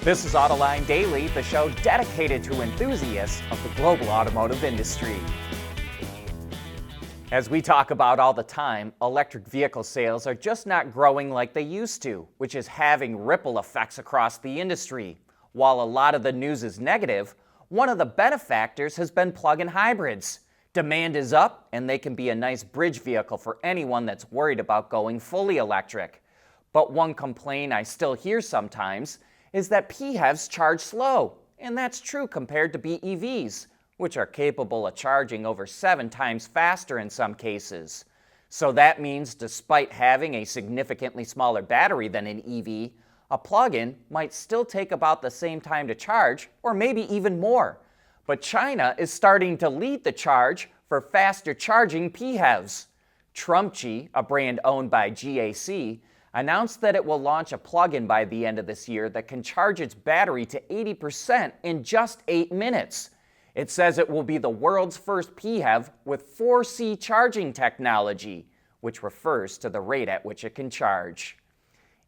This is Autoline Daily, the show dedicated to enthusiasts of the global automotive industry. As we talk about all the time, electric vehicle sales are just not growing like they used to, which is having ripple effects across the industry. While a lot of the news is negative, one of the benefactors has been plug-in hybrids. Demand is up, and they can be a nice bridge vehicle for anyone that's worried about going fully electric. But one complaint I still hear sometimes is that PHEVs charge slow, and that's true compared to BEVs, which are capable of charging over 7 times faster in some cases. So that means despite having a significantly smaller battery than an EV, a plug-in might still take about the same time to charge, or maybe even more. But China is starting to lead the charge for faster charging PHEVs. Trumpchi, a brand owned by GAC, announced that it will launch a plug-in by the end of this year that can charge its battery to 80% in just 8 minutes. It says it will be the world's first PHEV with 4C charging technology, which refers to the rate at which it can charge.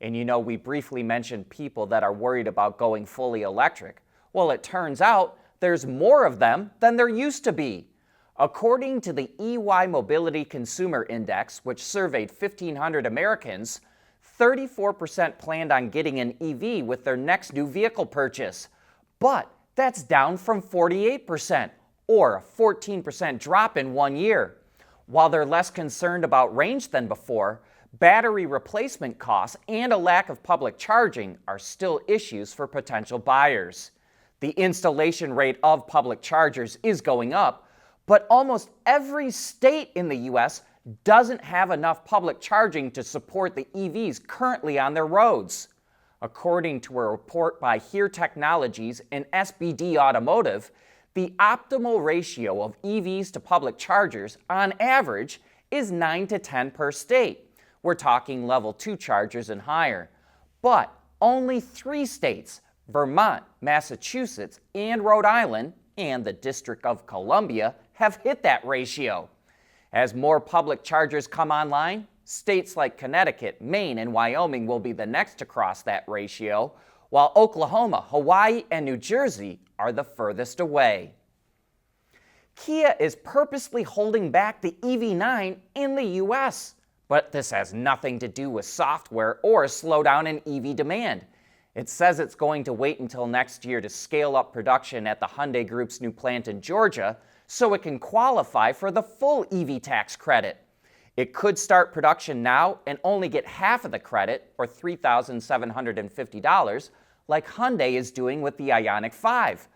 And you know, we briefly mentioned people that are worried about going fully electric. Well, it turns out there's more of them than there used to be. According to the EY Mobility Consumer Index, which surveyed 1,500 Americans, 34% planned on getting an EV with their next new vehicle purchase. But that's down from 48%, or a 14% drop in 1 year. While they're less concerned about range than before, battery replacement costs and a lack of public charging are still issues for potential buyers. The installation rate of public chargers is going up, but almost every state in the U.S. doesn't have enough public charging to support the EVs currently on their roads. According to a report by Here Technologies and SBD Automotive, the optimal ratio of EVs to public chargers on average is 9 to 10 per state. We're talking level 2 chargers and higher. But only 3 states, Vermont, Massachusetts, and Rhode Island, and the District of Columbia, have hit that ratio. As more public chargers come online, states like Connecticut, Maine, and Wyoming will be the next to cross that ratio, while Oklahoma, Hawaii, and New Jersey are the furthest away. Kia is purposely holding back the EV9 in the U.S., but this has nothing to do with software or a slowdown in EV demand. It says it's going to wait until next year to scale up production at the Hyundai Group's new plant in Georgia so it can qualify for the full EV tax credit. It could start production now and only get half of the credit, or $3,750, like Hyundai is doing with the Ioniq 5.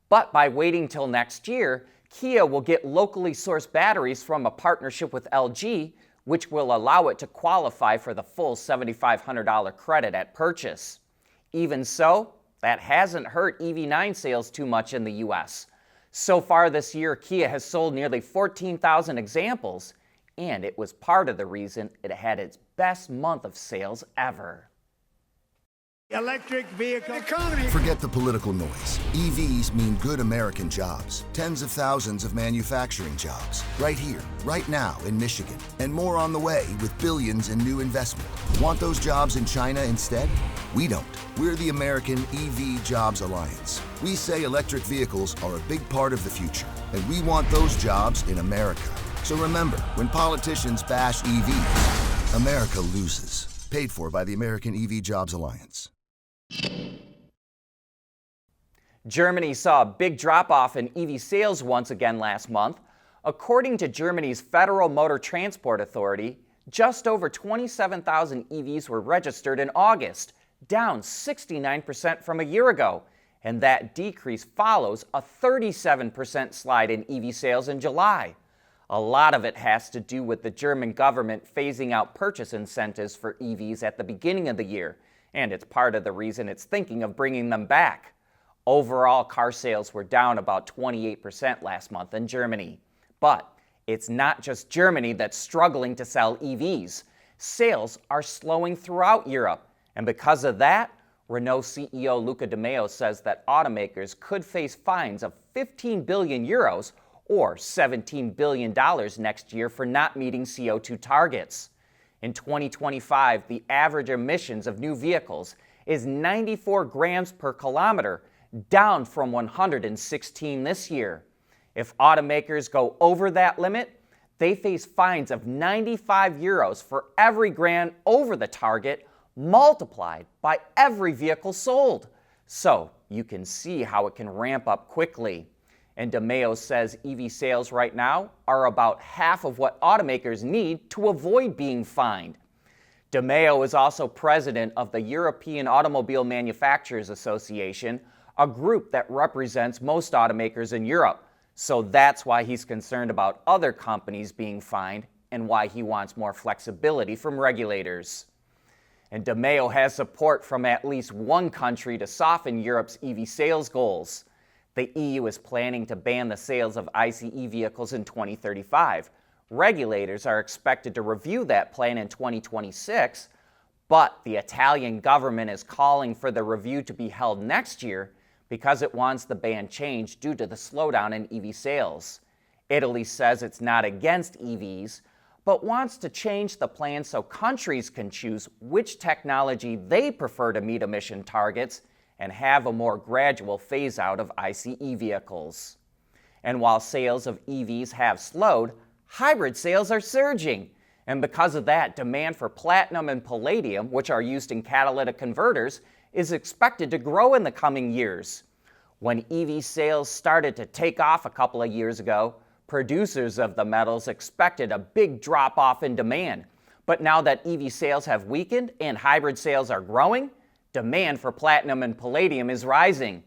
But by waiting till next year, Kia will get locally sourced batteries from a partnership with LG, which will allow it to qualify for the full $7,500 credit at purchase. Even so, that hasn't hurt EV9 sales too much in the U.S. So far this year, Kia has sold nearly 14,000 examples, and it was part of the reason it had its best month of sales ever. Electric vehicle economy. Forget the political noise. EVs mean good American jobs. Tens of thousands of manufacturing jobs. Right here, right now in Michigan. And more on the way with billions in new investment. Want those jobs in China instead? We don't. We're the American EV Jobs Alliance. We say electric vehicles are a big part of the future, and we want those jobs in America. So remember, when politicians bash EVs, America loses. Paid for by the American EV Jobs Alliance. Germany saw a big drop-off in EV sales once again last month. According to Germany's Federal Motor Transport Authority, just over 27,000 EVs were registered in August, down 69% from a year ago. And that decrease follows a 37% slide in EV sales in July. A lot of it has to do with the German government phasing out purchase incentives for EVs at the beginning of the year, and it's part of the reason it's thinking of bringing them back. Overall, car sales were down about 28% last month in Germany. But it's not just Germany that's struggling to sell EVs. Sales are slowing throughout Europe, and because of that, Renault CEO Luca De Meo says that automakers could face fines of 15 billion euros or $17 billion next year for not meeting CO2 targets. In 2025, the average emissions of new vehicles is 94 grams per kilometer, down from 116 this year. If automakers go over that limit, they face fines of 95 euros for every gram over the target, multiplied by every vehicle sold. So you can see how it can ramp up quickly. And DeMeo says EV sales right now are about half of what automakers need to avoid being fined. DeMeo is also president of the European Automobile Manufacturers Association, a group that represents most automakers in Europe. So that's why he's concerned about other companies being fined and why he wants more flexibility from regulators. And DeMeo has support from at least one country to soften Europe's EV sales goals. The EU is planning to ban the sales of ICE vehicles in 2035. Regulators are expected to review that plan in 2026, but the Italian government is calling for the review to be held next year because it wants the ban changed due to the slowdown in EV sales. Italy says it's not against EVs, but wants to change the plan so countries can choose which technology they prefer to meet emission targets and have a more gradual phase-out of ICE vehicles. And while sales of EVs have slowed, hybrid sales are surging. And because of that, demand for platinum and palladium, which are used in catalytic converters, is expected to grow in the coming years. When EV sales started to take off a couple of years ago, producers of the metals expected a big drop-off in demand. But now that EV sales have weakened and hybrid sales are growing, demand for platinum and palladium is rising.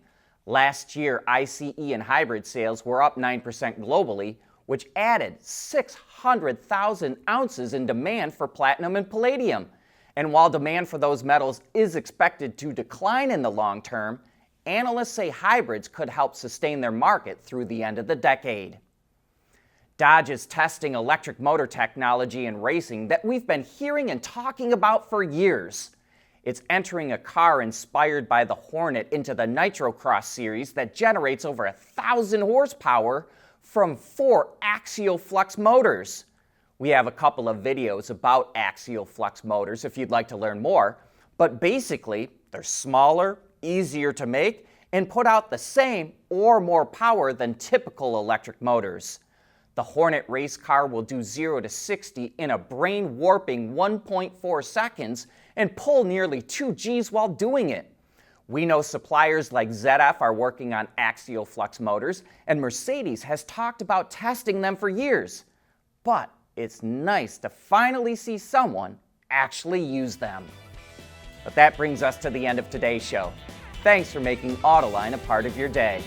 Last year, ICE and hybrid sales were up 9% globally, which added 600,000 ounces in demand for platinum and palladium. And while demand for those metals is expected to decline in the long term, analysts say hybrids could help sustain their market through the end of the decade. Dodge is testing electric motor technology in racing that we've been hearing and talking about for years. It's entering a car inspired by the Hornet into the Nitrocross series that generates over 1,000 horsepower from 4 Axial Flux motors. We have a couple of videos about Axial Flux motors if you'd like to learn more, but basically they're smaller, easier to make, and put out the same or more power than typical electric motors. The Hornet race car will do 0 to 60 in a brain-warping 1.4 seconds and pull nearly 2 Gs while doing it. We know suppliers like ZF are working on Axial Flux motors, and Mercedes has talked about testing them for years. But it's nice to finally see someone actually use them. But that brings us to the end of today's show. Thanks for making Autoline a part of your day.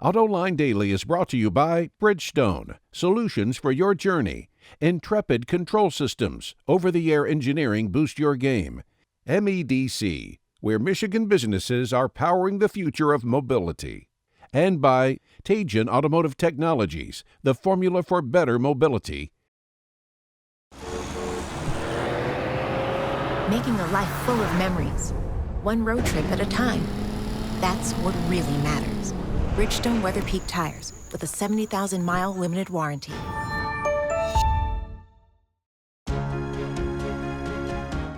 Autoline Daily is brought to you by Bridgestone, solutions for your journey. Intrepid Control Systems, over-the-air engineering boost your game. MEDC, where Michigan businesses are powering the future of mobility. And by Teijin Automotive Technologies, the formula for better mobility. Making a life full of memories, one road trip at a time. That's what really matters. Bridgestone Weather Peak tires with a 70,000-mile limited warranty.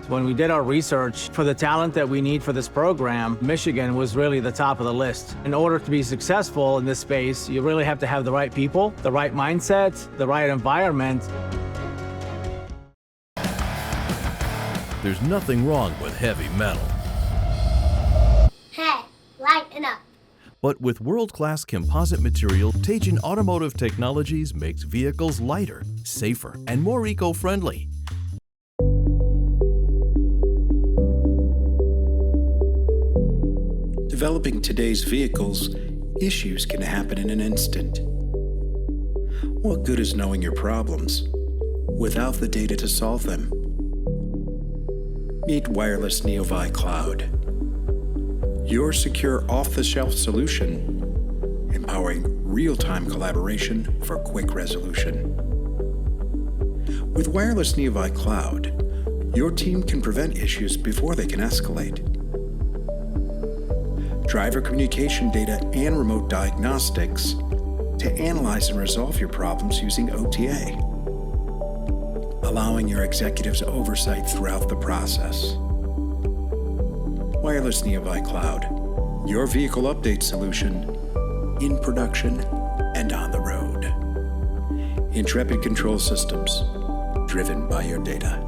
When we did our research for the talent that we need for this program, Michigan was really the top of the list. In order to be successful in this space, you really have to have the right people, the right mindset, the right environment. There's nothing wrong with heavy metal. Hey, lighten up. But with world-class composite material, Teijin Automotive Technologies makes vehicles lighter, safer, and more eco-friendly. Developing today's vehicles, issues can happen in an instant. What good is knowing your problems without the data to solve them? Meet Wireless Neovi Cloud, your secure off-the-shelf solution, empowering real-time collaboration for quick resolution. With Wireless Neovi Cloud, your team can prevent issues before they can escalate. Driver communication data and remote diagnostics to analyze and resolve your problems using OTA. allowing your executives oversight throughout the process. Wireless Nearby Cloud, your vehicle update solution in production and on the road. Intrepid Control Systems, driven by your data.